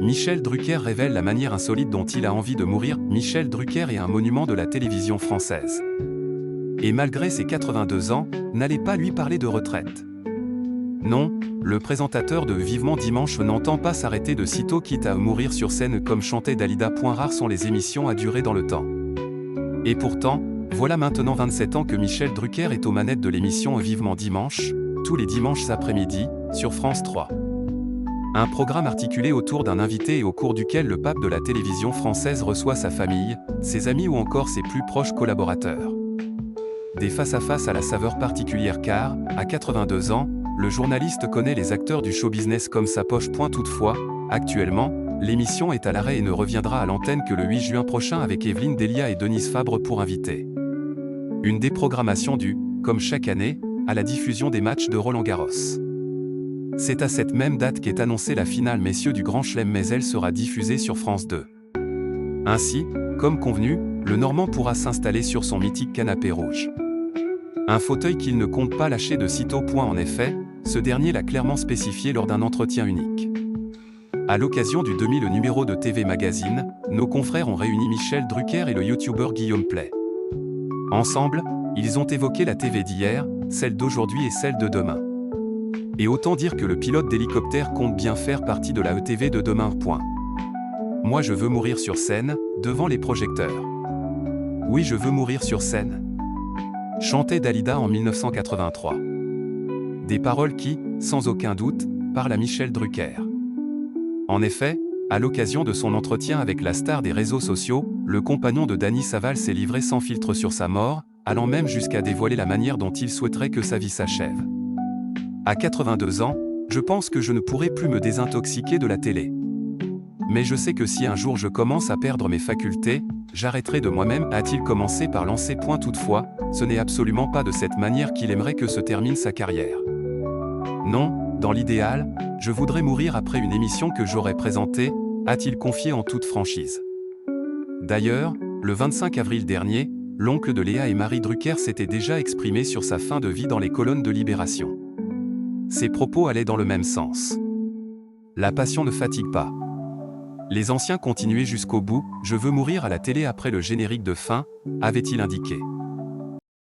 Michel Drucker révèle la manière insolite dont il a envie de mourir. Michel Drucker est un monument de la télévision française. Et malgré ses 82 ans, n'allez pas lui parler de retraite. Non, le présentateur de Vivement Dimanche n'entend pas s'arrêter de sitôt quitte à mourir sur scène comme chantait Dalida. Rares sont les émissions à durer dans le temps. Et pourtant, voilà maintenant 27 ans que Michel Drucker est aux manettes de l'émission Vivement Dimanche, tous les dimanches après-midi, sur France 3. Un programme articulé autour d'un invité et au cours duquel le pape de la télévision française reçoit sa famille, ses amis ou encore ses plus proches collaborateurs. Des face-à-face à la saveur particulière car, à 82 ans, le journaliste connaît les acteurs du show-business comme sa poche. Toutefois, actuellement, l'émission est à l'arrêt et ne reviendra à l'antenne que le 8 juin prochain avec Evelyne Delia et Denise Fabre pour invités. Une déprogrammation due, comme chaque année, à la diffusion des matchs de Roland-Garros. C'est à cette même date qu'est annoncée la finale messieurs du Grand Chelem, mais elle sera diffusée sur France 2. Ainsi, comme convenu, le Normand pourra s'installer sur son mythique canapé rouge. Un fauteuil qu'il ne compte pas lâcher de sitôt. En effet, ce dernier l'a clairement spécifié lors d'un entretien unique. À l'occasion du 2000 numéro de TV Magazine, nos confrères ont réuni Michel Drucker et le youtubeur Guillaume Play. Ensemble, ils ont évoqué la TV d'hier, celle d'aujourd'hui et celle de demain. Et autant dire que le pilote d'hélicoptère compte bien faire partie de la ETV de demain. Moi je veux mourir sur scène, devant les projecteurs. Oui, je veux mourir sur scène. Chantait Dalida en 1983. Des paroles qui, sans aucun doute, parlent à Michel Drucker. En effet, à l'occasion de son entretien avec la star des réseaux sociaux, le compagnon de Dany Saval s'est livré sans filtre sur sa mort, allant même jusqu'à dévoiler la manière dont il souhaiterait que sa vie s'achève. À 82 ans, je pense que je ne pourrai plus me désintoxiquer de la télé. Mais je sais que si un jour je commence à perdre mes facultés, j'arrêterai de moi-même, a-t-il commencé par lancer. Toutefois, ce n'est absolument pas de cette manière qu'il aimerait que se termine sa carrière. Non, dans l'idéal, je voudrais mourir après une émission que j'aurais présentée, a-t-il confié en toute franchise. D'ailleurs, le 25 avril dernier, l'oncle de Léa et Marie Drucker s'était déjà exprimé sur sa fin de vie dans les colonnes de Libération. Ses propos allaient dans le même sens. La passion ne fatigue pas. Les anciens continuaient jusqu'au bout, je veux mourir à la télé après le générique de fin, avait-il indiqué.